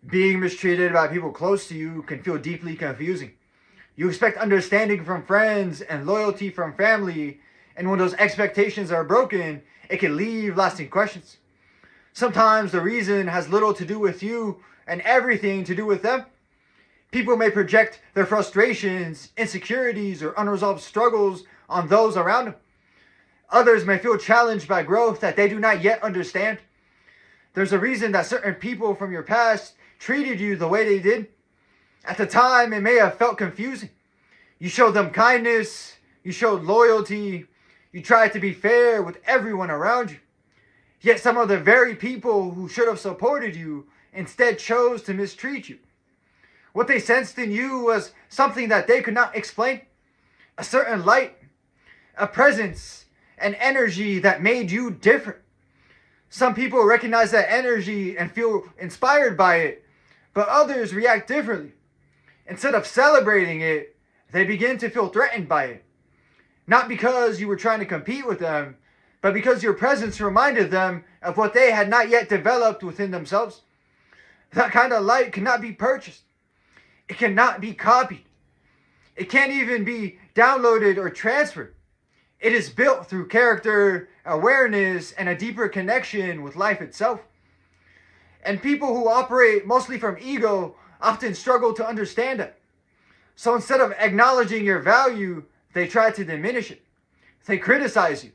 Being mistreated by people close to you can feel deeply confusing. You expect understanding from friends and loyalty from family, and when those expectations are broken, it can leave lasting questions. Sometimes the reason has little to do with you and everything to do with them. People may project their frustrations, insecurities, or unresolved struggles on those around them. Others may feel challenged by growth that they do not yet understand. There's a reason that certain people from your past treated you the way they did. At the time, it may have felt confusing. You showed them kindness, you showed loyalty, you tried to be fair with everyone around you. Yet some of the very people who should have supported you instead chose to mistreat you. What they sensed in you was something that they could not explain. A certain light, a presence, an energy that made you different. Some people recognize that energy and feel inspired by it, but others react differently. Instead of celebrating it, they begin to feel threatened by it. Not because you were trying to compete with them, but because your presence reminded them of what they had not yet developed within themselves. That kind of light cannot be purchased. It cannot be copied. It can't even be downloaded or transferred. It is built through character, awareness, and a deeper connection with life itself. And people who operate mostly from ego often struggle to understand it. So instead of acknowledging your value, they try to diminish it. They criticize you.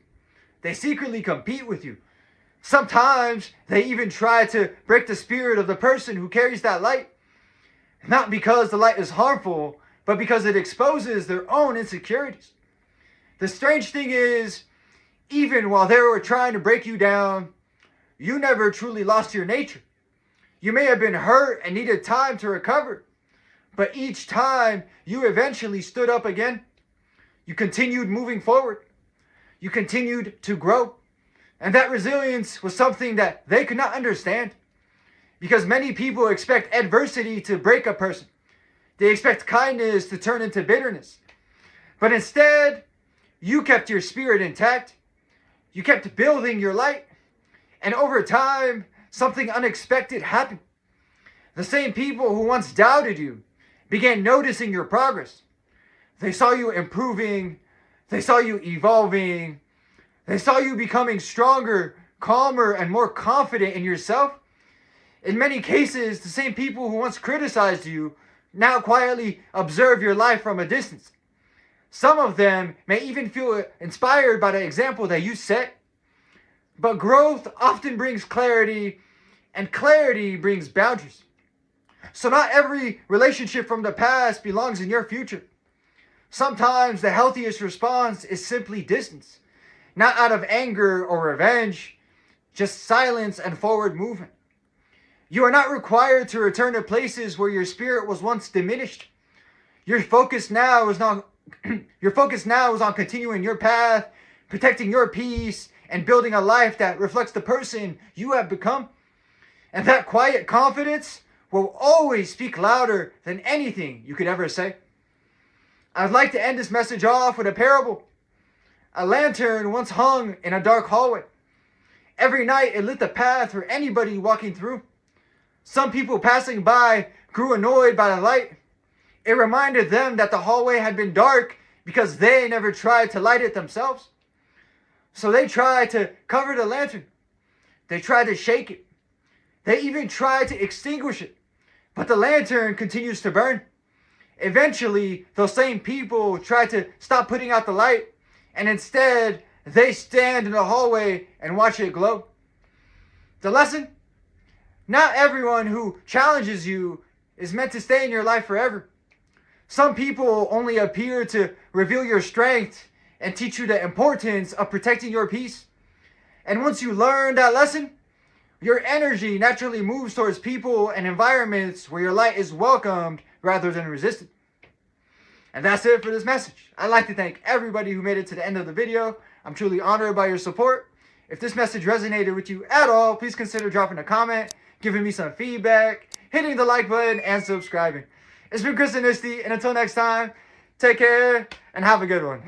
They secretly compete with you. Sometimes they even try to break the spirit of the person who carries that light. Not because the light is harmful, but because it exposes their own insecurities. The strange thing is, even while they were trying to break you down, you never truly lost your nature. You may have been hurt and needed time to recover, but each time you eventually stood up again. You continued moving forward. You continued to grow. And that resilience was something that they could not understand. Because many people expect adversity to break a person. They expect kindness to turn into bitterness. But instead, you kept your spirit intact. You kept building your light. And over time, something unexpected happened. The same people who once doubted you began noticing your progress. They saw you improving. They saw you evolving. They saw you becoming stronger, calmer, and more confident in yourself. In many cases, the same people who once criticized you now quietly observe your life from a distance. Some of them may even feel inspired by the example that you set. But growth often brings clarity, and clarity brings boundaries. So not every relationship from the past belongs in your future. Sometimes the healthiest response is simply distance. Not out of anger or revenge, just silence and forward movement. You are not required to return to places where your spirit was once diminished. Your focus now is on continuing your path, protecting your peace, and building a life that reflects the person you have become. And that quiet confidence will always speak louder than anything you could ever say. I'd like to end this message off with a parable. A lantern once hung in a dark hallway. Every night it lit the path for anybody walking through. Some people passing by grew annoyed by the light. It reminded them that the hallway had been dark because they never tried to light it themselves. So they tried to cover the lantern. They tried to shake it. They even tried to extinguish it. But the lantern continues to burn. Eventually, those same people try to stop putting out the light, and instead, they stand in the hallway and watch it glow. The lesson? Not everyone who challenges you is meant to stay in your life forever. Some people only appear to reveal your strength and teach you the importance of protecting your peace. And once you learn that lesson, your energy naturally moves towards people and environments where your light is welcomed rather than resisted. And that's it for this message. I'd like to thank everybody who made it to the end of the video. I'm truly honored by your support. If this message resonated with you at all, please consider dropping a comment, giving me some feedback, hitting the like button, and subscribing. It's been Chris and Misty, and until next time, take care and have a good one.